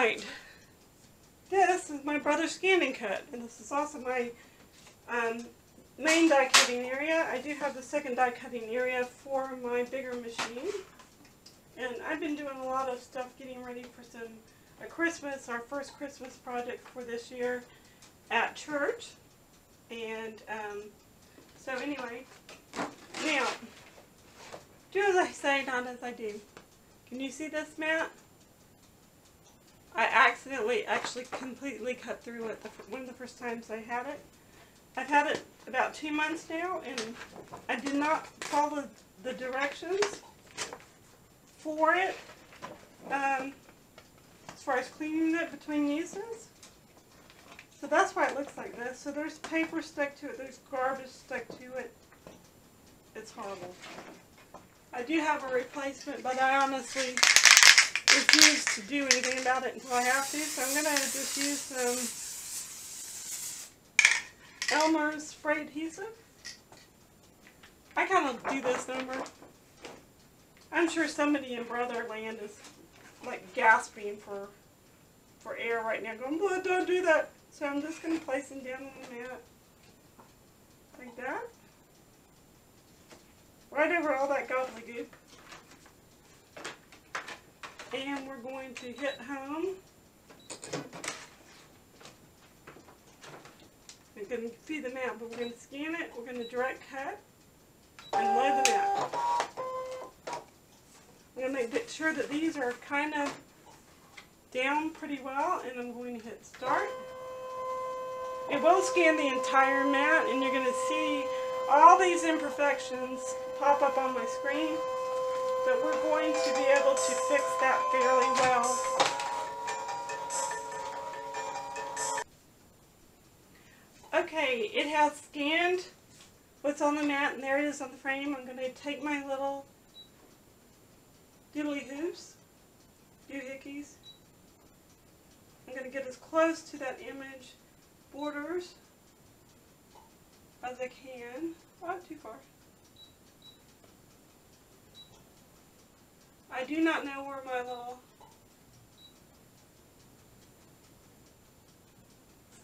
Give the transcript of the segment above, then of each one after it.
Alright, this is my brother's scanning cut, and this is also my main die cutting area. I do have the second die cutting area for my bigger machine, and I've been doing a lot of stuff getting ready for our first Christmas project for this year at church. And so anyway, now, do as I say, not as I do. Can you see this mat? I accidentally actually completely cut through it one of the first times I had it. I've had it about 2 months now, and I did not follow the directions for it as far as cleaning it between uses. So that's why it looks like this. So there's paper stuck to it, there's garbage stuck to it. It's horrible. I do have a replacement, but I honestly refuse to do anything about it until I have to. So I'm going to just use some Elmer's spray adhesive. I kind of do this number. I'm sure somebody in Brotherland is like gasping for air right now, going, "Well, don't do that." So I'm just going to place them down on the mat like that, right over all that gobbledygook. And we're going to hit home. We're going to feed the mat, but we're going to scan it. We're going to direct cut and load the mat. I'm going to make sure that these are kind of down pretty well, and I'm going to hit start. It will scan the entire mat, and you're going to see all these imperfections pop up on my screen, but we're going to be able to fix that fairly well. Okay, it has scanned what's on the mat, and there it is on the frame. I'm going to take my little doodly hoos, doohickeys. I'm going to get as close to that image borders as I can. Not too far. I do not know where my little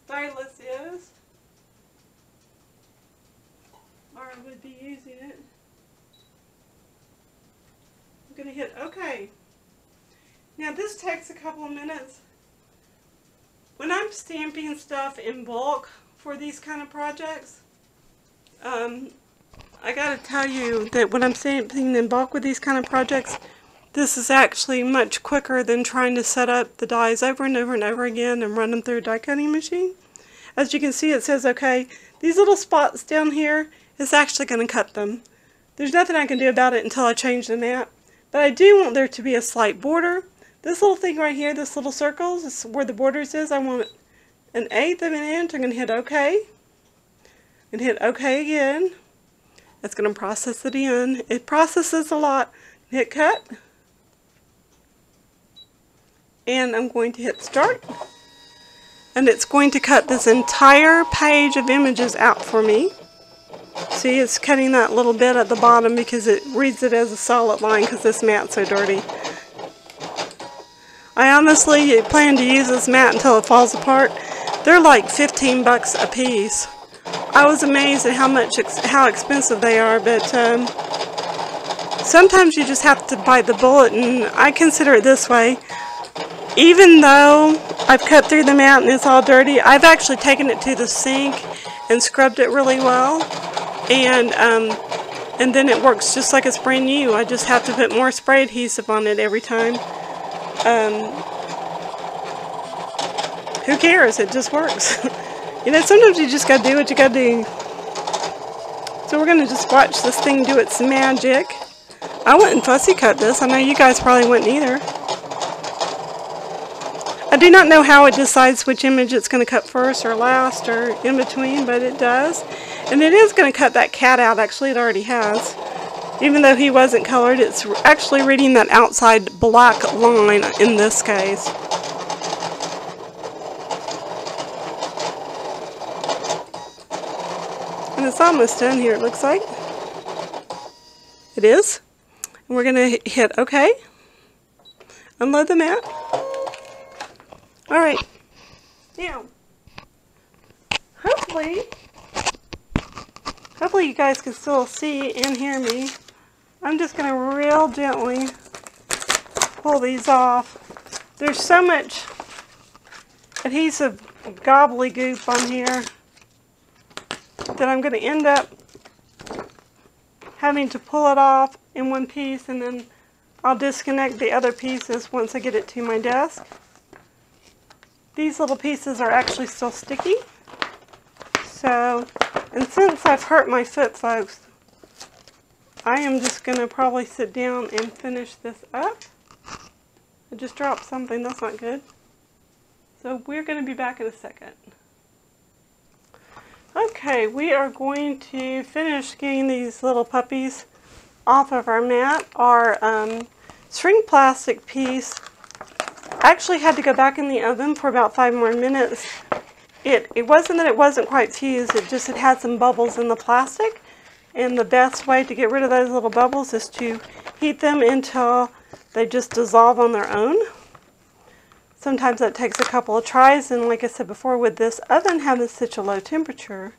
stylus is, or I would be using it. I'm going to hit OK. Now this takes a couple of minutes. When I'm stamping stuff in bulk for these kind of projects, I gotta tell you that when I'm stamping in bulk with these kind of projects, this is actually much quicker than trying to set up the dies over and over and over again and run them through a die cutting machine. As you can see, it says, okay, these little spots down here is actually going to cut them. There's nothing I can do about it until I change the mat, but I do want there to be a slight border. This little thing right here, this little circle, is where the borders is. I want 1/8 of an inch. I'm going to hit OK. And hit OK again. That's going to process it in. It processes a lot. Hit cut. And I'm going to hit start. And it's going to cut this entire page of images out for me. See, it's cutting that little bit at the bottom because it reads it as a solid line because this mat's so dirty. I honestly plan to use this mat until it falls apart. They're like 15 bucks a piece. I was amazed at how expensive they are, but sometimes you just have to bite the bullet, and I consider it this way. Even though I've cut through the mat and it's all dirty, I've actually taken it to the sink and scrubbed it really well, and then it works just like it's brand new. I just have to put more spray adhesive on it every time. Who cares? It just works. You know, sometimes you just gotta do what you gotta do. So we're gonna just watch this thing do its magic. I wouldn't fussy cut this. I know you guys probably wouldn't either. I do not know how it decides which image it's going to cut first or last or in between, but it does. And it is going to cut that cat out. Actually, it already has. Even though he wasn't colored, it's actually reading that outside black line in this case. And it's almost done here, it looks like. It is. And we're going to hit OK. Unload the mat. Alright, now, hopefully you guys can still see and hear me. I'm just going to real gently pull these off. There's so much adhesive gobbledygook on here that I'm going to end up having to pull it off in one piece, and then I'll disconnect the other pieces once I get it to my desk. These little pieces are actually still sticky. So, and since I've hurt my foot, folks, I am just going to probably sit down and finish this up. I just dropped something, that's not good. So we're going to be back in a second. Okay, we are going to finish getting these little puppies off of our mat. Our string plastic piece actually had to go back in the oven for about 5 more minutes. It wasn't that it wasn't quite fused, it just had some bubbles in the plastic. And the best way to get rid of those little bubbles is to heat them until they just dissolve on their own. Sometimes that takes a couple of tries, and like I said before, with this oven having such a low temperature,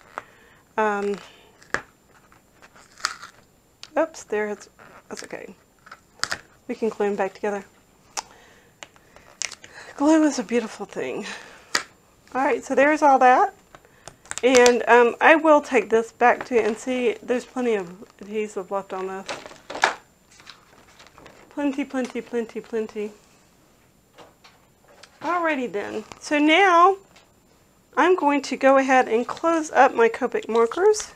oops, that's okay. We can glue them back together. Glue is a beautiful thing. Alright, so there's all that. And I will take this back to and see, there's plenty of adhesive left on this. Plenty, plenty, plenty, plenty. Alrighty then. So now I'm going to go ahead and close up my Copic markers.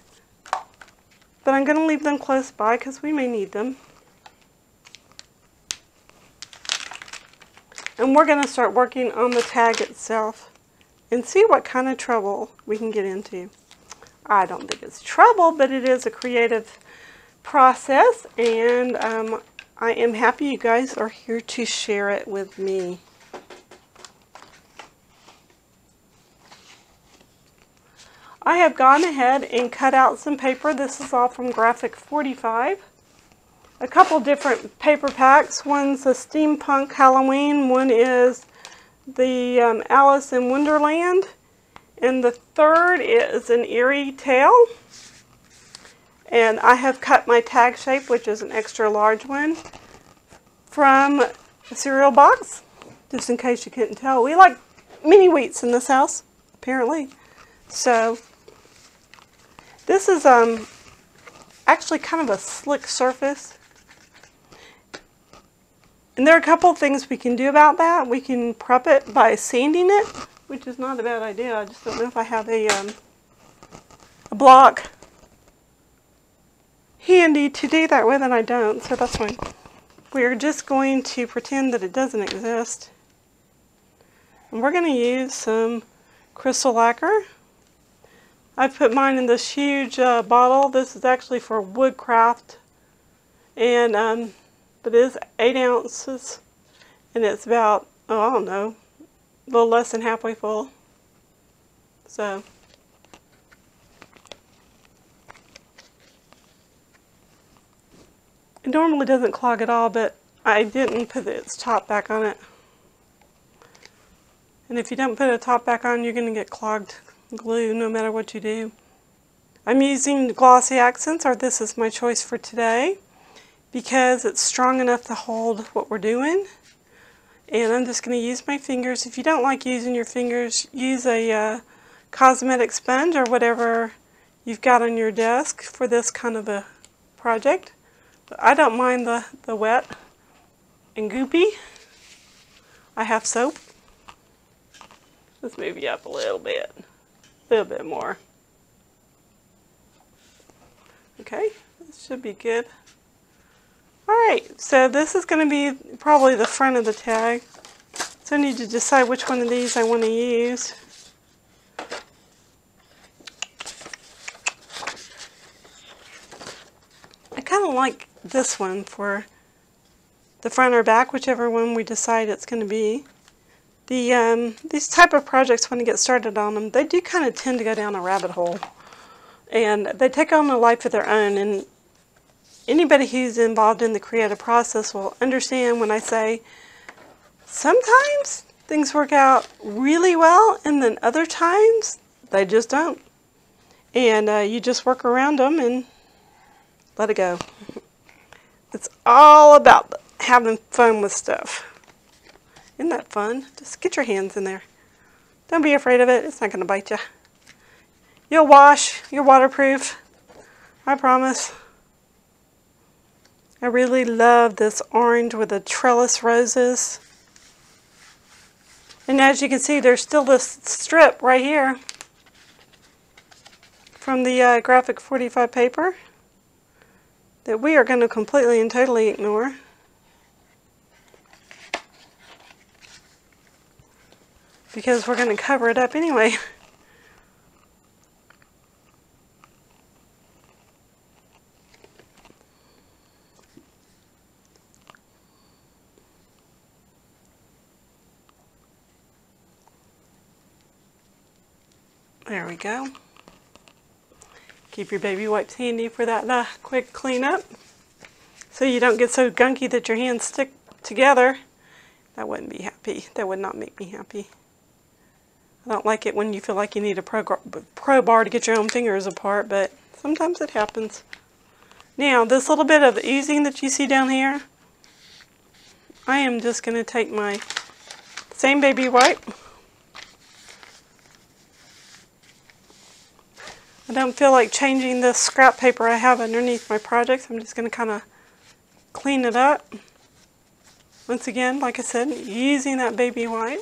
But I'm going to leave them close by because we may need them. And we're going to start working on the tag itself and see what kind of trouble we can get into. I don't think it's trouble, but it is a creative process, and I am happy you guys are here to share it with me. I have gone ahead and cut out some paper. This is all from Graphic 45. A couple different paper packs. One's a Steampunk Halloween, one is the Alice in Wonderland, and the third is an Eerie Tale. And I have cut my tag shape, which is an extra large one, from a cereal box, just in case you couldn't tell. We like mini wheats in this house, apparently. So this is actually kind of a slick surface. And there are a couple of things we can do about that. We can prep it by sanding it, which is not a bad idea. I just don't know if I have a block handy to do that with, and I don't, so that's fine. We're just going to pretend that it doesn't exist. And we're going to use some crystal lacquer. I put mine in this huge bottle. This is actually for Woodcraft, and but it is 8 ounces, and it's about, oh, I don't know, a little less than halfway full. So, it normally doesn't clog at all, but I didn't put its top back on it. And if you don't put a top back on, you're going to get clogged glue no matter what you do. I'm using glossy accents, or this is my choice for today, because it's strong enough to hold what we're doing. And I'm just going to use my fingers. If you don't like using your fingers, use a cosmetic sponge or whatever you've got on your desk for this kind of a project. But I don't mind the wet and goopy. I have soap. Let's move you up a little bit more. Okay, this should be good. Alright, so this is going to be probably the front of the tag. So I need to decide which one of these I want to use. I kind of like this one for the front or back, whichever one we decide it's going to be. These type of projects, when you get started on them, they do kind of tend to go down a rabbit hole. And they take on a life of their own, and anybody who's involved in the creative process will understand when I say sometimes things work out really well, and then other times they just don't. And you just work around them and let it go. It's all about having fun with stuff. Isn't that fun? Just get your hands in there. Don't be afraid of it. It's not going to bite you. You'll wash. You're waterproof. I promise. I really love this orange with the trellis roses. And as you can see, there's still this strip right here from the Graphic 45 paper that we are going to completely and totally ignore. Because we're going to cover it up anyway. There we go. Keep your baby wipes handy for that quick cleanup, so you don't get so gunky that your hands stick together. That wouldn't be happy. That would not make me happy. I don't like it when you feel like you need a crowbar to get your own fingers apart, but sometimes it happens. Now, this little bit of oozing that you see down here, I am just going to take my same baby wipe. I don't feel like changing this scrap paper I have underneath my projects. I'm just going to kind of clean it up. Once again, like I said, using that baby wipe.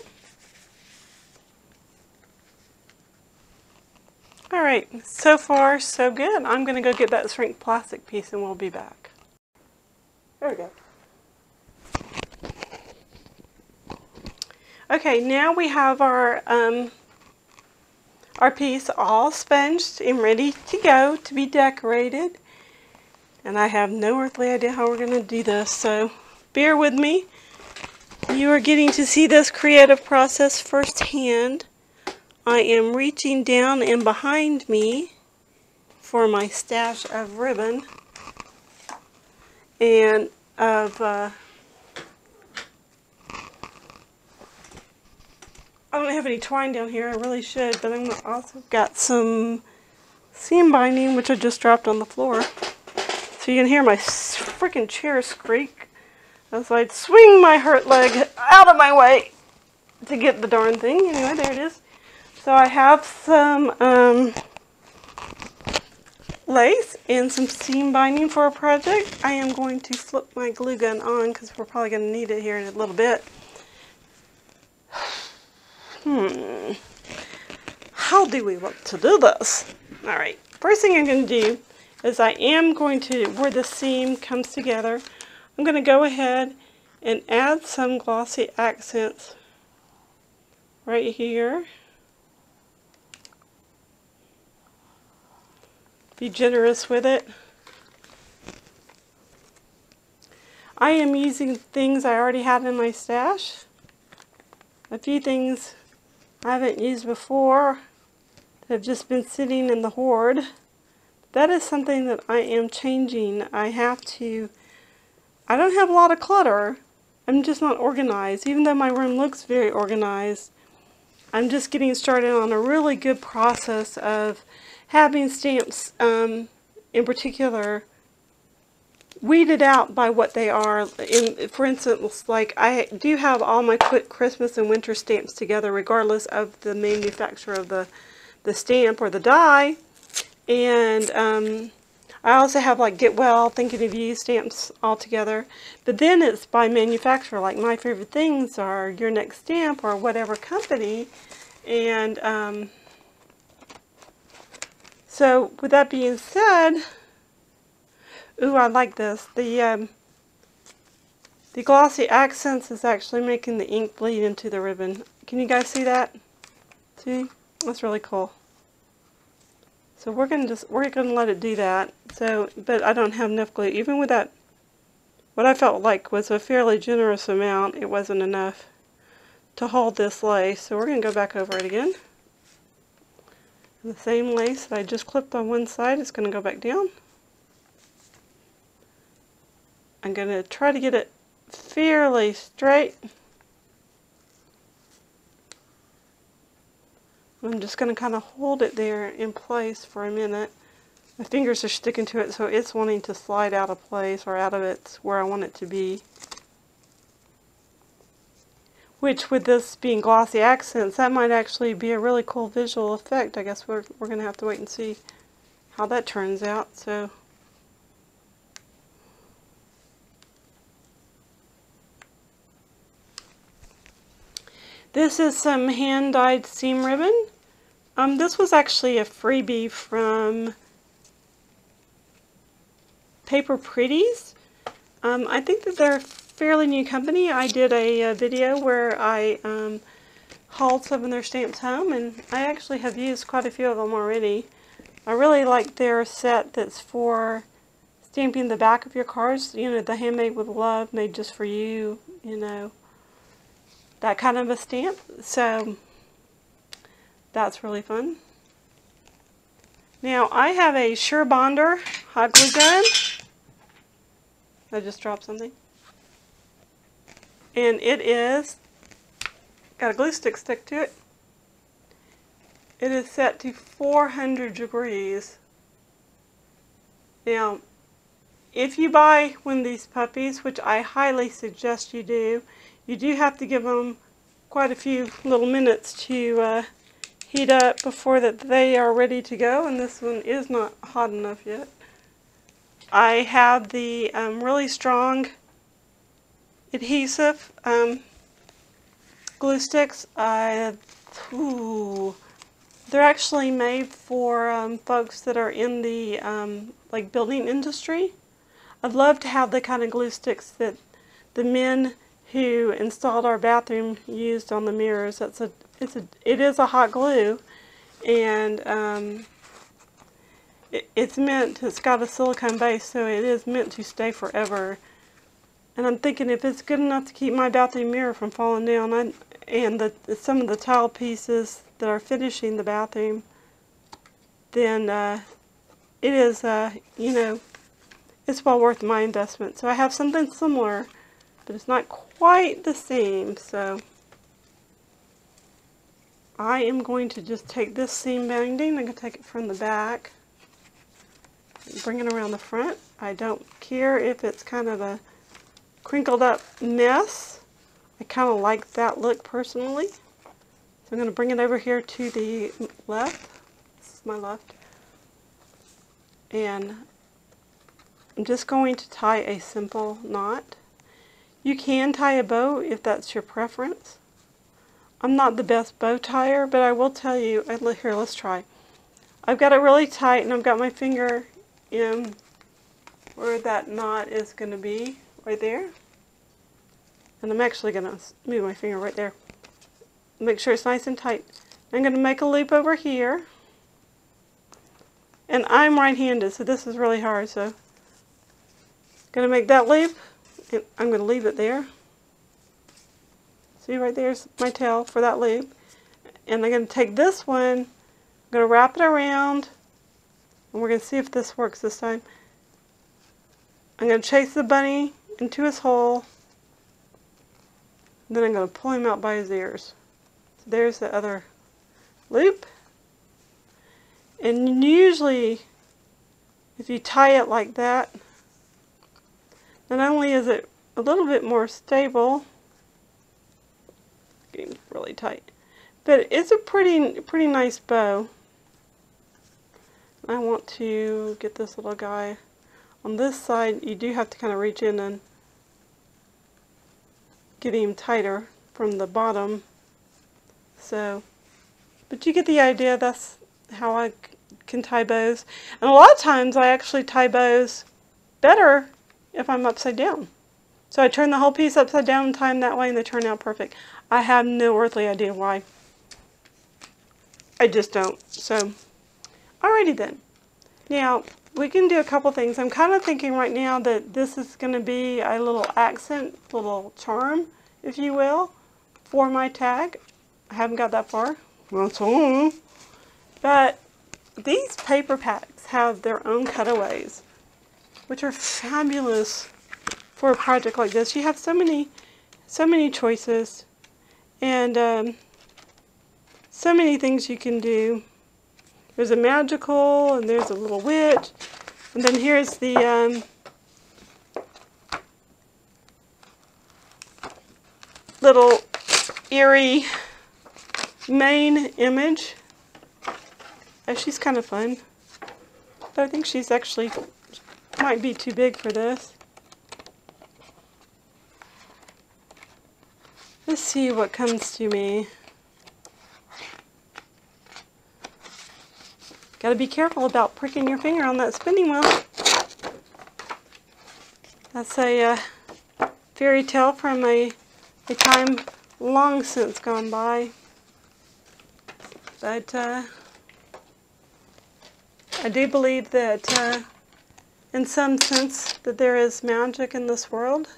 Alright, so far so good. I'm going to go get that shrink plastic piece and we'll be back. There we go. Okay, now we have our piece all sponged and ready to go to be decorated. And I have no earthly idea how we're going to do this, so bear with me. You are getting to see this creative process firsthand. I am reaching down and behind me for my stash of ribbon and of I don't have any twine down here. I really should, but I'm also got some seam binding, which I just dropped on the floor. So you can hear my freaking chair squeak as I swing my hurt leg out of my way to get the darn thing. Anyway, there it is. So I have some lace and some seam binding for a project. I am going to flip my glue gun on because we're probably going to need it here in a little bit. How do we want to do this? Alright, first thing I'm going to do is I am going to, where the seam comes together, I'm going to go ahead and add some glossy accents right here. Be generous with it. I am using things I already had in my stash. A few things I haven't used before that have just been sitting in the hoard. That is something that I am changing. I don't have a lot of clutter. I'm just not organized. Even though my room looks very organized, I'm just getting started on a really good process of having stamps, in particular, weeded out by what they are. For instance, like I do have all my quick Christmas and winter stamps together regardless of the manufacturer of the stamp or the die. And I also have like Get Well, Thinking of You stamps all together. But then it's by manufacturer, like my favorite things are Your Next Stamp or whatever company. And so with that being said, ooh, I like this. The glossy accents is actually making the ink bleed into the ribbon. Can you guys see that? See? That's really cool. So we're gonna let it do that. So, but I don't have enough glue. Even with that, what I felt like was a fairly generous amount, it wasn't enough to hold this lace. So we're gonna go back over it again. The same lace that I just clipped on one side is gonna go back down. I'm going to try to get it fairly straight. I'm just going to kind of hold it there in place for a minute. My fingers are sticking to it, so it's wanting to slide out of place or out of its where I want it to be. Which, with this being glossy accents, that might actually be a really cool visual effect. I guess we're going to have to wait and see how that turns out. So, this is some hand-dyed seam ribbon. This was actually a freebie from Paper Pretties. I think that they're a fairly new company. I did a video where I hauled some of their stamps home, and I actually have used quite a few of them already. I really like their set that's for stamping the back of your cards, you know, the Handmade with Love, made just for you, you know, that kind of a stamp. So that's really fun. Now I have a Surebonder hot glue gun. I just dropped something. And it is got a glue stick stuck to it. It is set to 400 degrees. Now, if you buy one of these puppies, which I highly suggest you do have to give them quite a few little minutes to heat up before that they are ready to go, and this one is not hot enough yet. I have the really strong adhesive glue sticks. They're actually made for folks that are in the like building industry. I'd love to have the kind of glue sticks that the men who installed our bathroom used on the mirrors. It is a hot glue, and it's got a silicone base, so it is meant to stay forever. And I'm thinking if it's good enough to keep my bathroom mirror from falling down, and some of the tile pieces that are finishing the bathroom, then it is, you know, it's well worth my investment. So I have something similar, but it's not quite the same. So I am going to just take this seam binding. I'm going to take it from the back, bring it around the front. I don't care if it's kind of a crinkled up mess. I kind of like that look personally. So I'm going to bring it over here to the left. This is my left. And I'm just going to tie a simple knot. You can tie a bow if that's your preference. I'm not the best bow tire, but I will tell you, here, let's try. I've got it really tight, and I've got my finger in where that knot is going to be, right there. And I'm actually going to move my finger right there. Make sure it's nice and tight. I'm going to make a loop over here. And I'm right-handed, so this is really hard. So I'm going to make that loop, and I'm going to leave it there. See, right there's my tail for that loop. And I'm going to take this one, I'm going to wrap it around, and we're going to see if this works this time. I'm going to chase the bunny into his hole. Then I'm going to pull him out by his ears. So there's the other loop. And usually, if you tie it like that, not only is it a little bit more stable, getting really tight, but it's a pretty nice bow. I want to get this little guy on this side. You do have to kind of reach in and get him tighter from the bottom. So, but you get the idea. That's how I can tie bows. And a lot of times I actually tie bows better if I'm upside down. So I turn the whole piece upside down and tie them that way, and they turn out perfect. I have no earthly idea why. I just don't. So, alrighty then. Now, we can do a couple things. I'm kind of thinking right now that this is going to be a little accent, little charm, if you will, for my tag. I haven't got that far. But these paper packs have their own cutaways, which are fabulous for a project like this. You have so many choices, and so many things you can do. There's a magical, and there's a little witch, and then here's the little eerie main image. Oh, she's kind of fun, but I think she's actually might be too big for this. Let's see what comes to me. Gotta be careful about pricking your finger on that spinning wheel. That's a fairy tale from a time long since gone by. But I do believe that in some sense that there is magic in this world.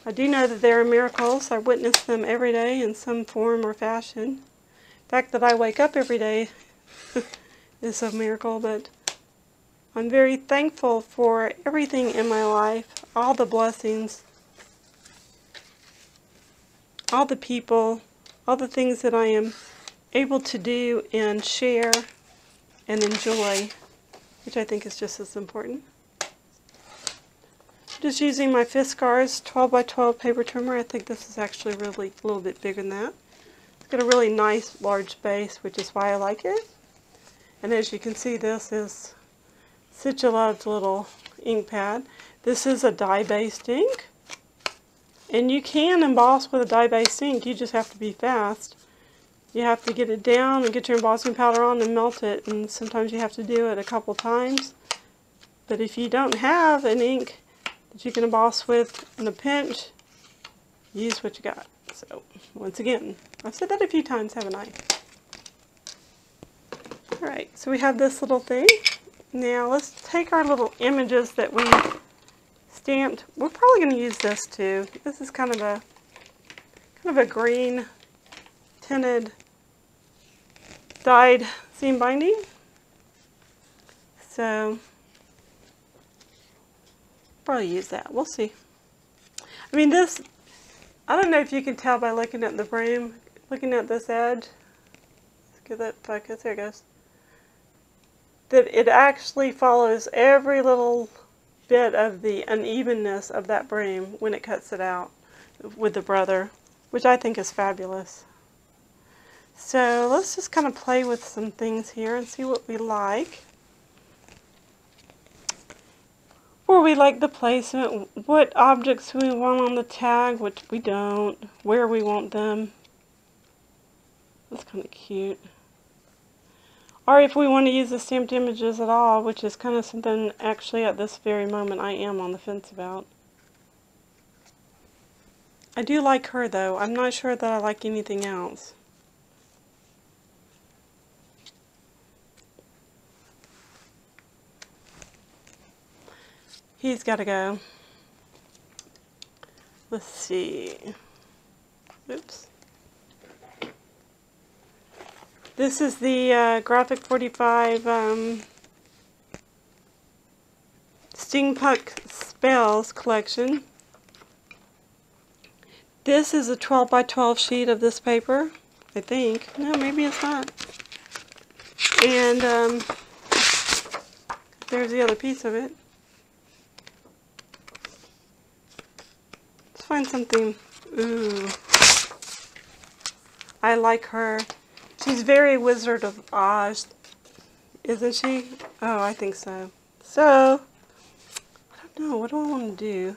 I do know that there are miracles. I witness them every day in some form or fashion. The fact that I wake up every day is a miracle, but I'm very thankful for everything in my life, all the blessings, all the people, all the things that I am able to do and share and enjoy, which I think is just as important. Just using my Fiskars 12x12 paper trimmer. I think this is actually really a little bit bigger than that. It's got a really nice large base, which is why I like it. And as you can see, this is such a loved little ink pad. This is a dye-based ink. And you can emboss with a dye-based ink, you just have to be fast. You have to get it down and get your embossing powder on and melt it, and sometimes you have to do it a couple times. But if you don't have an ink that you can emboss with in a pinch, use what you got. So, once again, I've said that a few times, haven't I? Alright, so we have this little thing. Now let's take our little images that we stamped. We're probably going to use this too. This is kind of a green tinted dyed seam binding. So probably use that. We'll see. I mean, this, I don't know if you can tell by looking at the frame, looking at this edge. Let's get that focus. There it goes. That it actually follows every little bit of the unevenness of that frame when it cuts it out with the Brother, which I think is fabulous. So let's just kind of play with some things here and see what we like. Where we like the placement, what objects we want on the tag, which we don't, where we want them. That's kind of cute. Or if we want to use the stamped images at all, which is kind of something actually at this very moment I am on the fence about. I do like her though. I'm not sure that I like anything else. He's got to go. Let's see. Oops. This is the Graphic 45 Steampunk Spells collection. This is a 12x12 sheet of this paper, I think. No, maybe it's not. And there's the other piece of it. Let's find something. Ooh. I like her. She's very Wizard of Oz, isn't she? Oh, I think so. So, I don't know. What do I want to do?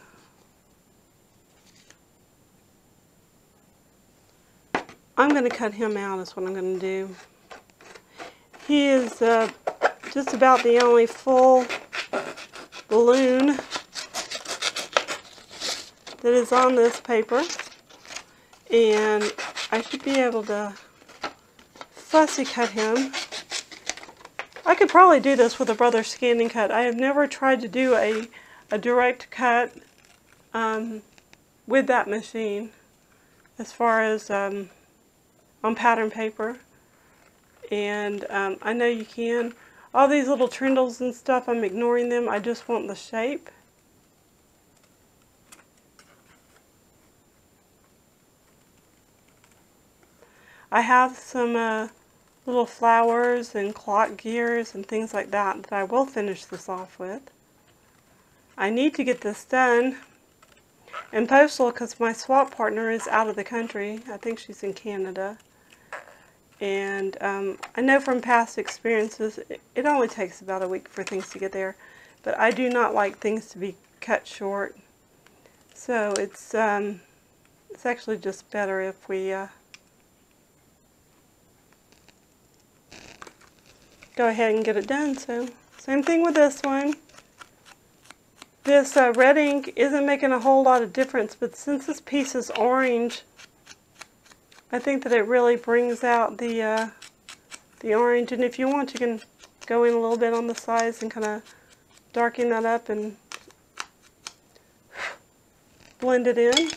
I'm going to cut him out is what I'm going to do. He is just about the only full balloon that is on this paper. And I should be able to fussy cut him. I could probably do this with a Brother Scanning Cut. I have never tried to do a direct cut with that machine as far as on pattern paper. And I know you can. All these little trindles and stuff, I'm ignoring them. I just want the shape. I have some little flowers and clock gears and things like that that I will finish this off with. I need to get this done in postal because my swap partner is out of the country. I think she's in Canada. And I know from past experiences it only takes about a week for things to get there. But I do not like things to be cut short. So it's actually just better if we go ahead and get it done. So same thing with this one. This red ink isn't making a whole lot of difference, but since this piece is orange, I think that it really brings out the orange. And if you want, you can go in a little bit on the sides and kind of darken that up and blend it in.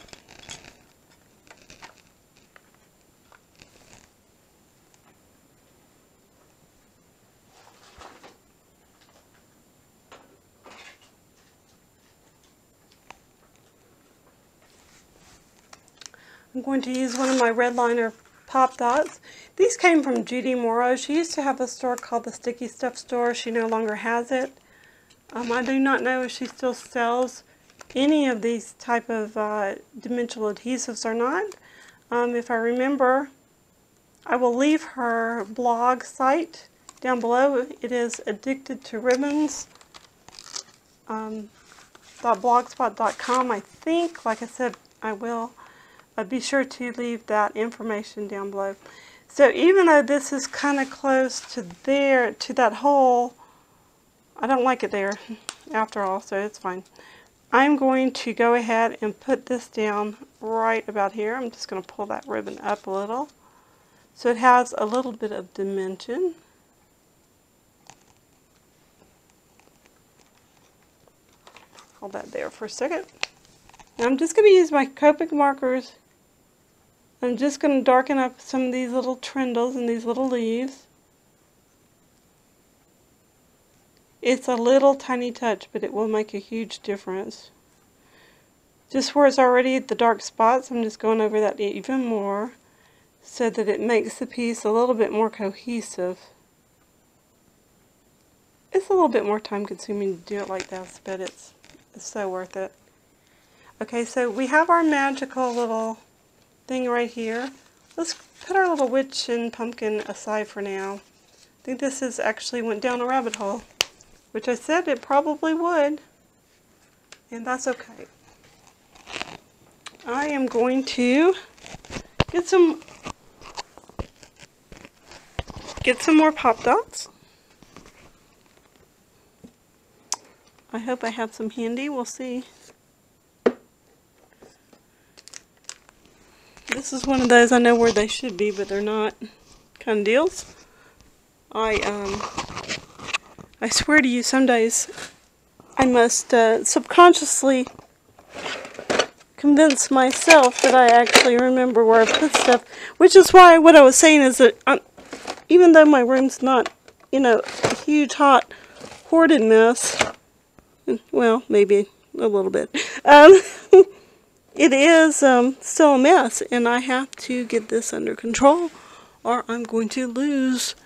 I'm going to use one of my red liner pop dots. These came from Judy Morrow. She used to have a store called the Sticky Stuff Store. She no longer has it. I do not know if she still sells any of these type of dimensional adhesives or not. If I remember, I will leave her blog site down below. It is addictedtoribbons.blogspot.com. I think, like I said, I will. Be sure to leave that information down below. So even though this is kind of close to that hole, I don't like it there after all, so it's fine. I'm going to go ahead and put this down right about here. I'm just going to pull that ribbon up a little so it has a little bit of dimension. Hold that there for a second. Now I'm just going to use my Copic markers. I'm just going to darken up some of these little trindles and these little leaves. It's a little tiny touch, but it will make a huge difference. Just where it's already the dark spots, I'm just going over that even more so that it makes the piece a little bit more cohesive. It's a little bit more time consuming to do it like this, but it's so worth it. Okay, so we have our magical little thing right here. Let's put our little witch and pumpkin aside for now. I think this is actually went down a rabbit hole, which I said it probably would, and that's okay. I am going to get some more pop dots. I hope I have some handy. We'll see. This is one of those I know where they should be, but they're not kind of deals. I swear to you, some days I must subconsciously convince myself that I actually remember where I put stuff, which is why what I was saying is that even though my room's not, you know, a huge, hot, hoarded mess, well, maybe a little bit, it is still a mess, and I have to get this under control, or I'm going to lose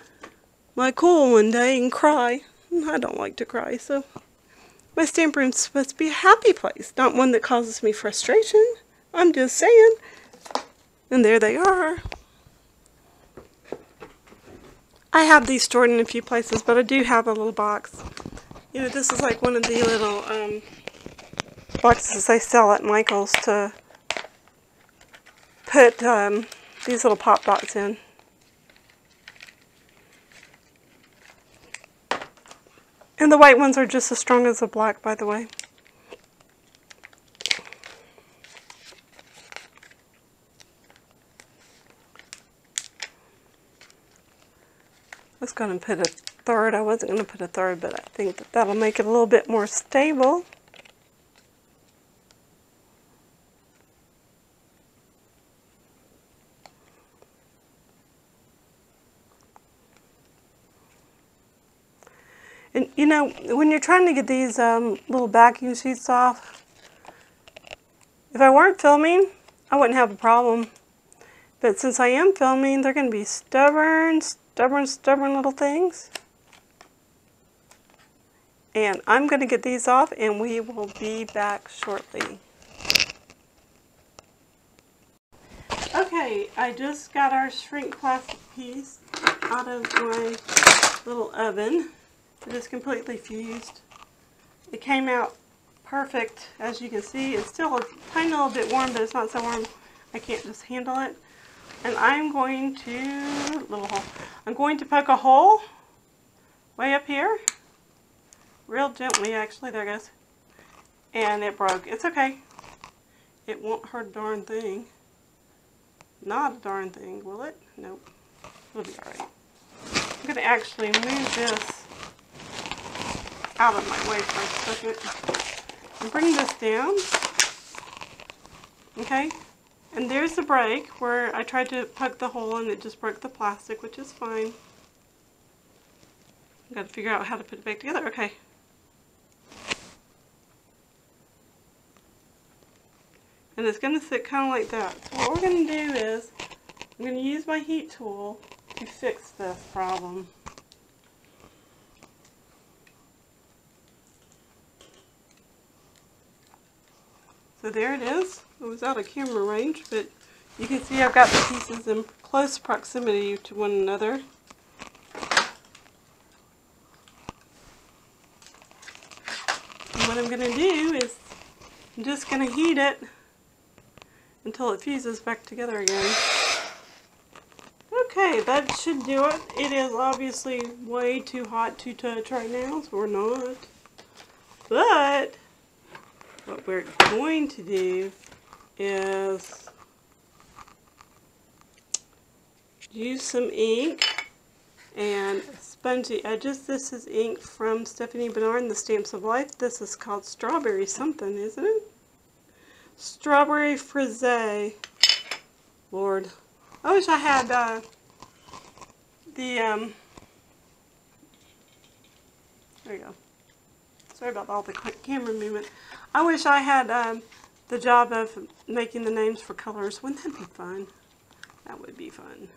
my cool one day and cry. I don't like to cry, so my stamp room's supposed to be a happy place, not one that causes me frustration. I'm just saying. And there they are. I have these stored in a few places, but I do have a little box. You know, this is like one of the little boxes they sell at Michael's to put these little pop dots in. And the white ones are just as strong as the black, by the way. I was going to put a third. I wasn't going to put a third, but I think that that'll make it a little bit more stable. And you know, when you're trying to get these little backing sheets off, if I weren't filming, I wouldn't have a problem. But since I am filming, they're going to be stubborn little things. And I'm going to get these off and we will be back shortly. Okay, I just got our shrink plastic piece out of my little oven. It is completely fused. It came out perfect, as you can see. It's still a tiny little bit warm, but it's not so warm I can't just handle it. And I'm going to, I'm going to poke a hole way up here. Real gently, actually. There it goes. And it broke. It's okay. It won't hurt a darn thing. Not a darn thing, will it? Nope. It'll be alright. I'm going to actually move this out of my way for a second. And bring this down. Okay. And there's the break where I tried to poke the hole and it just broke the plastic, which is fine. I've got to figure out how to put it back together. Okay. And it's going to sit kind of like that. So what we're going to do is, I'm going to use my heat tool to fix this problem. So there it is. It was out of camera range, but you can see I've got the pieces in close proximity to one another. And what I'm going to do is, I'm just going to heat it until it fuses back together again. Okay, that should do it. It is obviously way too hot to touch right now, so we're not. But what we're going to do is use some ink and spongy edges. This is ink from Stephanie Bernard, The Stamps of Life. This is called Strawberry something, isn't it? Strawberry Frisee. Lord. I wish I had there you go. Sorry about all the camera movement. I wish I had the job of making the names for colors. Wouldn't that be fun? That would be fun.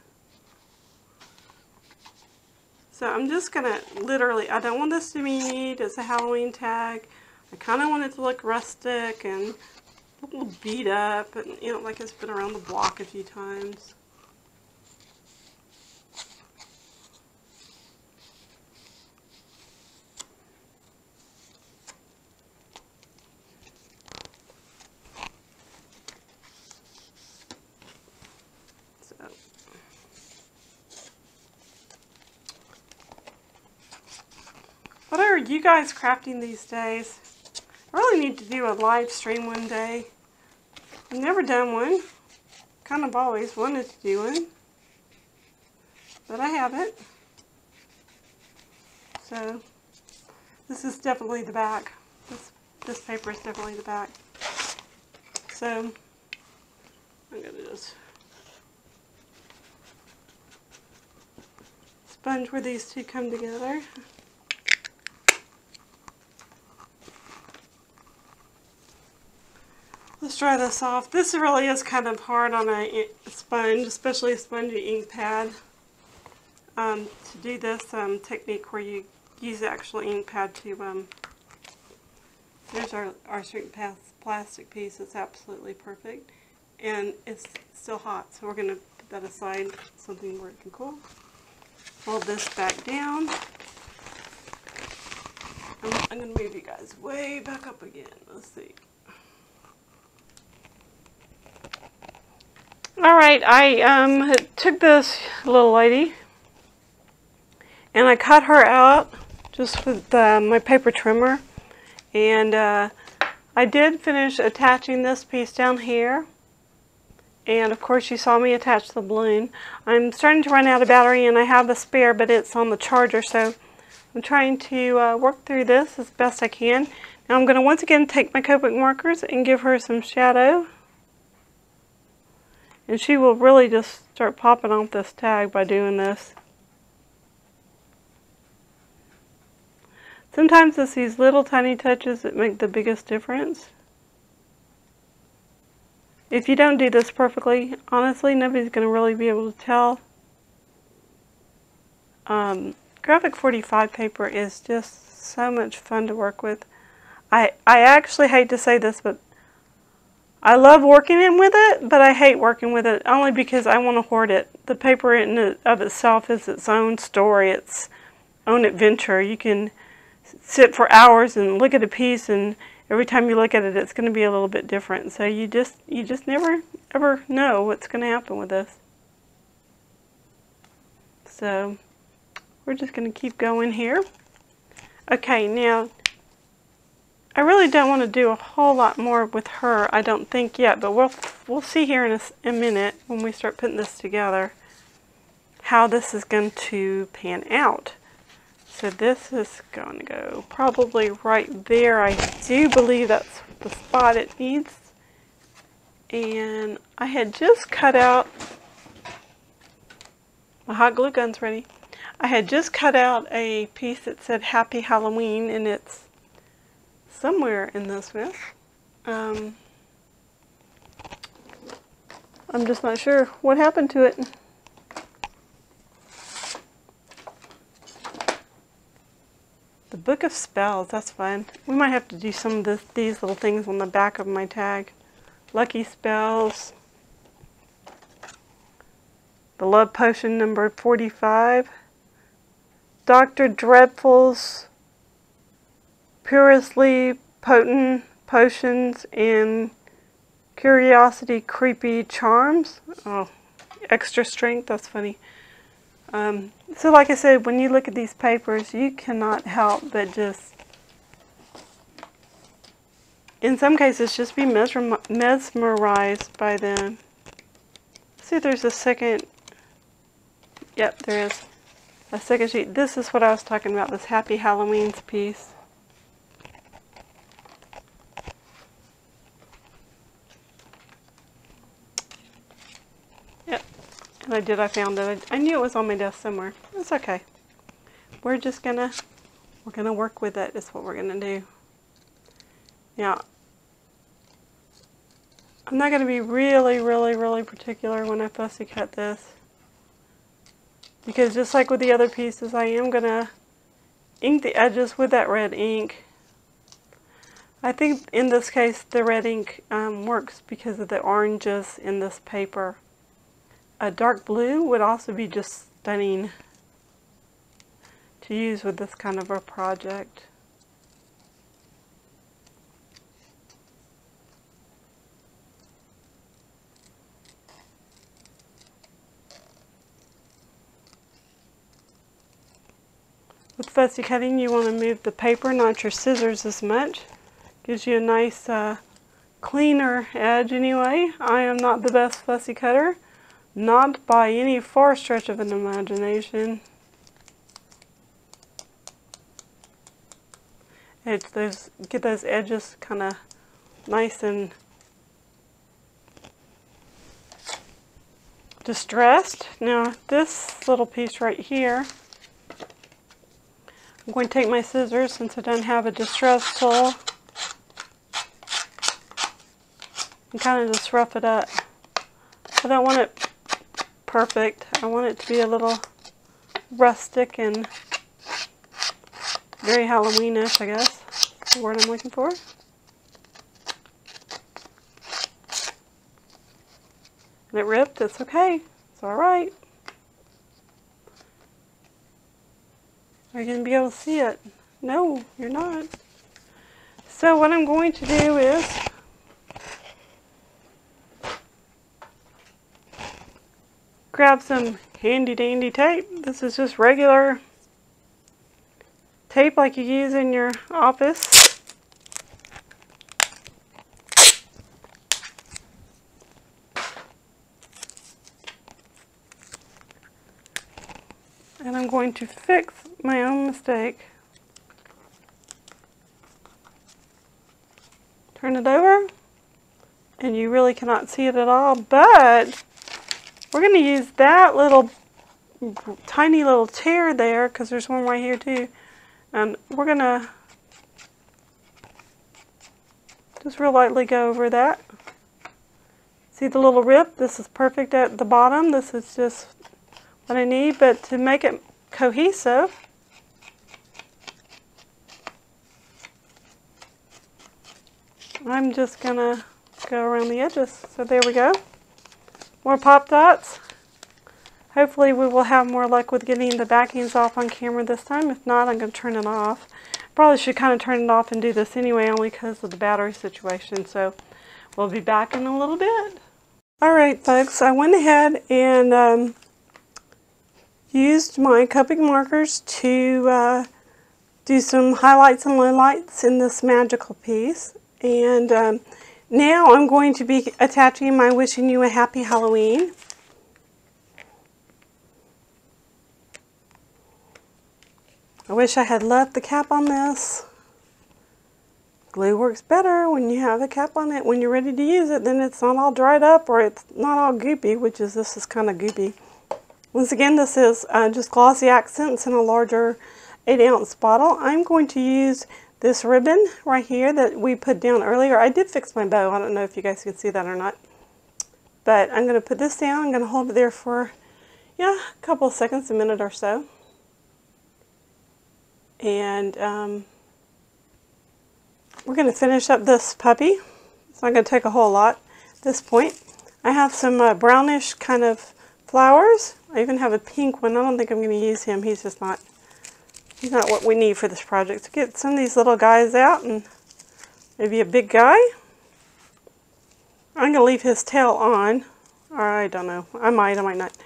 So I'm just going to literally, I don't want this to be neat as a Halloween tag. I kind of want it to look rustic and a little beat up, and you know, like it's been around the block a few times. So, what are you guys crafting these days? I really need to do a live stream one day. I've never done one. Kind of always wanted to do one. But I haven't. So, this is definitely the back. This paper is definitely the back. So, I'm going to just sponge where these two come together. Let's try this off. This really is kind of hard on a sponge, especially a spongy ink pad, to do this technique where you use the actual ink pad to, there's our shrink plastic piece. It's absolutely perfect. And it's still hot, so we're going to put that aside, something where it can cool. Fold this back down. I'm going to move you guys way back up again. Let's see. Alright, I took this little lady and I cut her out just with my paper trimmer, and I did finish attaching this piece down here, and of course you saw me attach the balloon. I'm starting to run out of battery and I have a spare, but it's on the charger, so I'm trying to work through this as best I can. Now I'm going to once again take my Copic markers and give her some shadow. And she will really just start popping off this tag by doing this. Sometimes it's these little tiny touches that make the biggest difference. if you don't do this perfectly, honestly, nobody's going to really be able to tell. Graphic 45 paper is just so much fun to work with. I actually hate to say this, but I love working with it, but I hate working with it only because I want to hoard it. The paper in and of itself is its own story, its own adventure. You can sit for hours and look at a piece, and every time you look at it, it's going to be a little bit different. So you just never ever know what's going to happen with this. So we're just going to keep going here. Okay, now I really don't want to do a whole lot more with her, I don't think yet, but we'll see here in a minute when we start putting this together how this is going to pan out. So this is going to go probably right there. I do believe that's the spot it needs. And I had just cut out, my hot glue gun's ready. I had just cut out a piece that said Happy Halloween, and it's somewhere in this mess. I'm just not sure what happened to it. The Book of Spells, that's fun. We might have to do some of these little things on the back of my tag. Lucky Spells. The Love Potion number 45. Dr. Dreadful's Purely Potent Potions and Curiosity Creepy Charms. Oh, extra strength, that's funny. So like I said, when you look at these papers, you cannot help but just, in some cases, just be mesmerized by them. Let's see if there's a second. Yep, there is a second sheet. This is what I was talking about, this Happy Halloween's piece. Yep, and I found it. I knew it was on my desk somewhere. It's okay. We're gonna work with it, is what we're gonna do. Now, I'm not gonna be really particular when I fussy cut this, because just like with the other pieces, I am gonna ink the edges with that red ink. I think in this case the red ink works because of the oranges in this paper. A dark blue would also be just stunning to use with this kind of a project. With fussy cutting, you want to move the paper, not your scissors as much. Gives you a nice cleaner edge anyway. I am not the best fussy cutter. Not by any far stretch of an imagination. Get those edges kind of nice and distressed. Now this little piece right here, I'm going to take my scissors, since I don't have a distress tool, and kind of just rough it up. I don't want it perfect. I want it to be a little rustic and very Halloweenish, I guess. That's the word I'm looking for. And it ripped. It's okay. It's alright. Are you going to be able to see it? No, you're not. So what I'm going to do is grab some handy dandy tape. This is just regular tape like you use in your office. And I'm going to fix my own mistake. Turn it over, and you really cannot see it at all, but we're going to use that little tiny little tear there, because there's one right here too, and we're going to just real lightly go over that See the little rip? This is perfect at the bottom. This is just what I need, but to make it cohesive, I'm just gonna go around the edges. So there we go. More pop dots. Hopefully we will have more luck with getting the backings off on camera this time. If not, I'm going to turn it off. Probably should kind of turn it off and do this anyway, only because of the battery situation. So we'll be back in a little bit. Alright folks, I went ahead and used my Copic markers to do some highlights and lowlights in this magical piece. And now I'm going to be attaching my Wishing You a Happy Halloween. I wish I had left the cap on this. Glue works better when you have the cap on it. When you're ready to use it, then it's not all dried up or it's not all goopy, which is this is kind of goopy. Once again, this is just glossy accents in a larger 8-ounce bottle. I'm going to use this ribbon right here that we put down earlier. I did fix my bow. I don't know if you guys can see that or not. But I'm going to put this down. I'm going to hold it there for, a couple of seconds, a minute or so. And we're going to finish up this puppy. It's not going to take a whole lot at this point. I have some brownish kind of flowers. I even have a pink one. I don't think I'm going to use him. He's not what we need for this project. So get some of these little guys out and maybe a big guy. I'm going to leave his tail on. Or I don't know. I might not.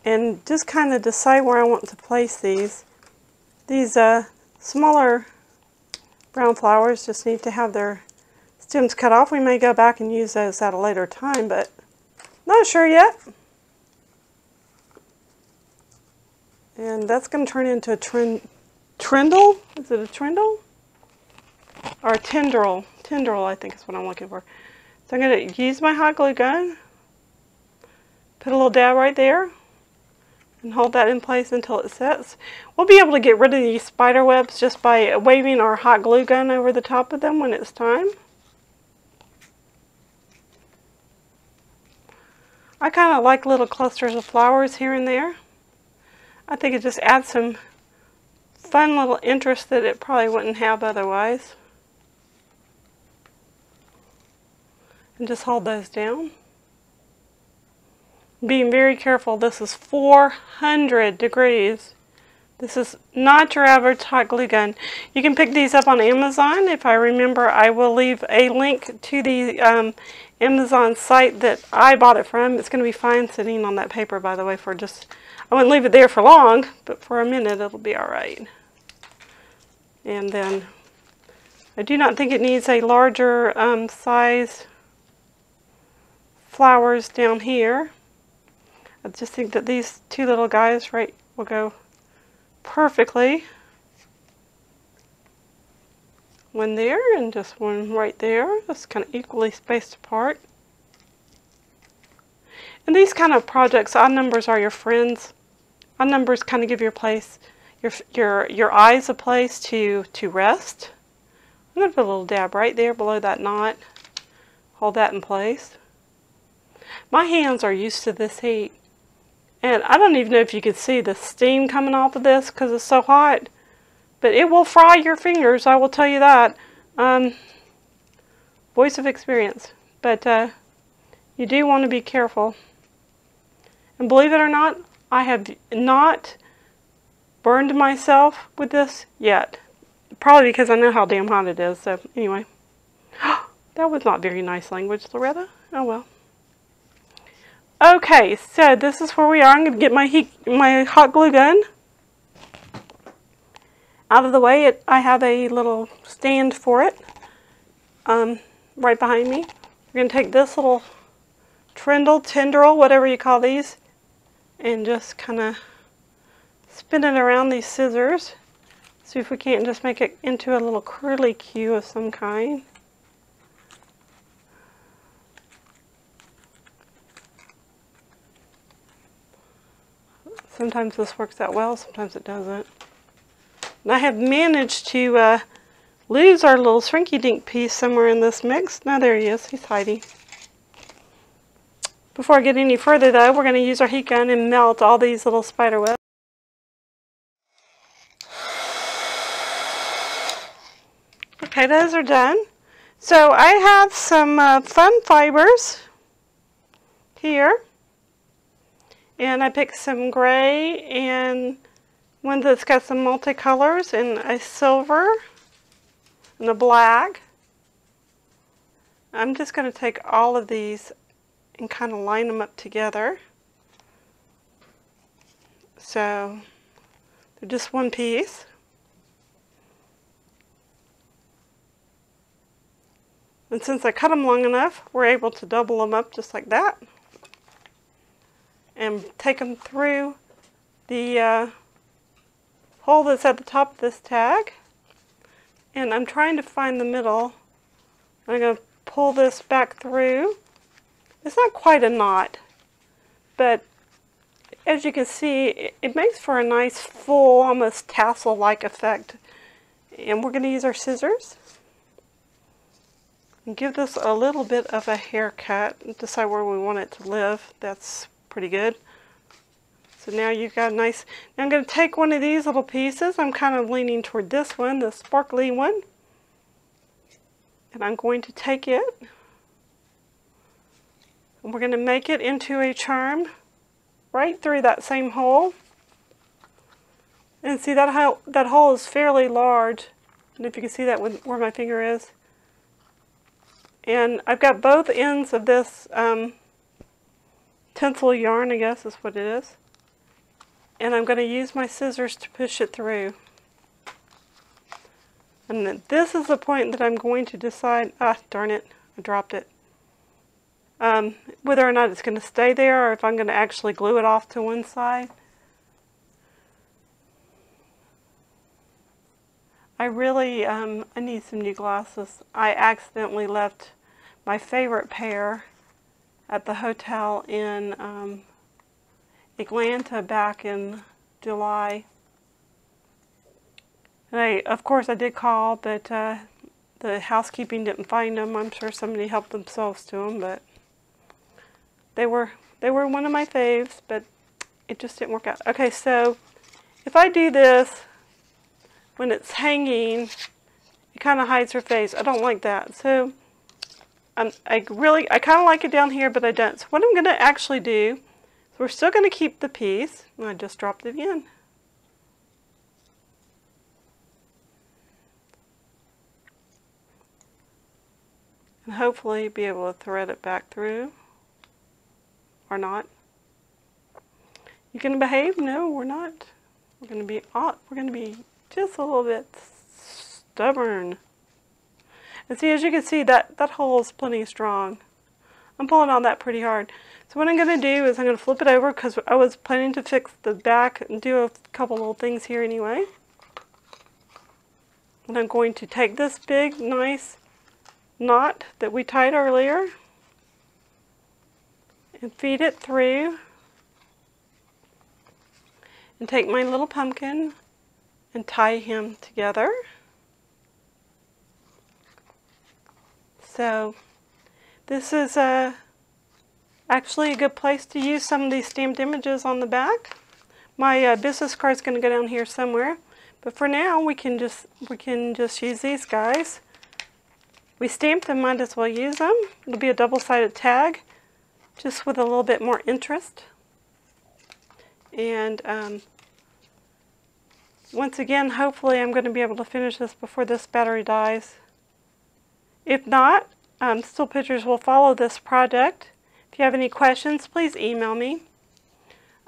And just kind of decide where I want to place these. These smaller brown flowers just need to have their stems cut off. We may go back and use those at a later time, but not sure yet. And that's going to turn into a trindle. Is it a trindle? Or a tendril. Tendril, I think is what I'm looking for. So I'm going to use my hot glue gun. Put a little dab right there. And hold that in place until it sets. We'll be able to get rid of these spider webs just by waving our hot glue gun over the top of them when it's time. I kind of like little clusters of flowers here and there. I think it just adds some fun little interest that it probably wouldn't have otherwise. And just hold those down. Being very careful, this is 400 degrees. This is not your average hot glue gun. You can pick these up on Amazon. If I remember, I will leave a link to the Amazon site that I bought it from. It's going to be fine sitting on that paper, by the way, for just, I wouldn't leave it there for long, but for a minute it'll be alright. And then, I do not think it needs a larger size flowers down here. I just think that these two little guys right will go perfectly. One there and just one right there. Just kind of equally spaced apart. And these kind of projects, odd numbers are your friends. Odd numbers kind of give your place, your eyes a place to rest. I'm going to put a little dab right there below that knot. Hold that in place. My hands are used to this heat. And I don't even know if you can see the steam coming off of this because it's so hot. But it will fry your fingers, I will tell you that. Voice of experience. But you do want to be careful. And believe it or not, I have not burned myself with this yet. Probably because I know how damn hot it is. So anyway. That was not very nice language, Loretta. Oh well. Okay, so this is where we are. I'm going to get my hot glue gun out of the way. I have a little stand for it right behind me. We're going to take this little tendril, whatever you call these, and just kind of spin it around these scissors. See if we can't just make it into a little curly Q of some kind. Sometimes this works out well, sometimes it doesn't. And I have managed to lose our little Shrinky Dink piece somewhere in this mix. No, there he is. He's hiding. Before I get any further though, we're going to use our heat gun and melt all these little spider webs. Okay, those are done. So I have some fun fibers here. And I picked some gray and one that's got some multicolors and a silver and a black. I'm just going to take all of these and kind of line them up together. So they're just one piece. And since I cut them long enough, we're able to double them up just like that. And take them through the hole that's at the top of this tag. And I'm trying to find the middle. I'm going to pull this back through. It's not quite a knot, but as you can see, it makes for a nice full, almost tassel-like effect. And we're going to use our scissors and give this a little bit of a haircut and decide where we want it to live. That's pretty good. So now you've got a nice, now I'm going to take one of these little pieces. I'm kind of leaning toward this one, the sparkly one. And I'm going to take it and we're going to make it into a charm right through that same hole. And see that hole is fairly large. And if you can see that where my finger is. And I've got both ends of this tinsel yarn, I guess is what it is. And I'm going to use my scissors to push it through. And then this is the point that I'm going to decide, darn it, I dropped it. Whether or not it's going to stay there or if I'm going to actually glue it off to one side. I really, I need some new glasses. I accidentally left my favorite pair at the hotel in Atlanta back in July. And of course I did call, but the housekeeping didn't find them. I'm sure somebody helped themselves to them, but they were one of my faves, but it just didn't work out. Okay, so if I do this when it's hanging, it kind of hides her face. I don't like that. So I kind of like it down here, but I don't. So what I'm going to actually do, so we're still going to keep the piece. And I just dropped it in. And hopefully be able to thread it back through. Or not. You gonna behave? No, we're not. We're gonna be just a little bit stubborn. And see, as you can see, that hole is plenty strong. I'm pulling on that pretty hard. So what I'm gonna do is I'm gonna flip it over because I was planning to fix the back and do a couple little things here anyway. And I'm going to take this big, nice knot that we tied earlier and feed it through and take my little pumpkin and tie him together. So this is actually a good place to use some of these stamped images on the back. My business card is going to go down here somewhere, but for now we can just use these guys. We stamped them, might as well use them. It'll be a double-sided tag, just with a little bit more interest. And once again, hopefully I'm going to be able to finish this before this battery dies. If not, Still Pictures will follow this project. If you have any questions, please email me.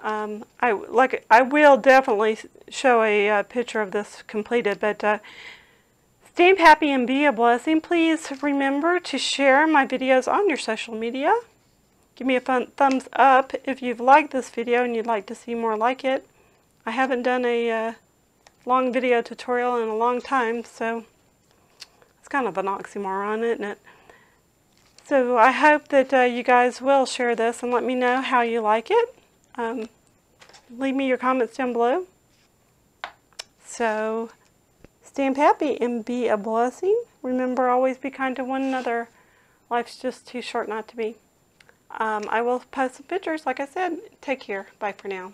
I will definitely show a picture of this completed, but stay happy and be a blessing. Please remember to share my videos on your social media. Give me a thumbs up if you've liked this video and you'd like to see more like it. I haven't done a long video tutorial in a long time, so it's kind of an oxymoron, isn't it? So I hope that you guys will share this and let me know how you like it. Leave me your comments down below. So stay happy and be a blessing. Remember, always be kind to one another. Life's just too short not to be. I will post some pictures. Like I said, take care. Bye for now.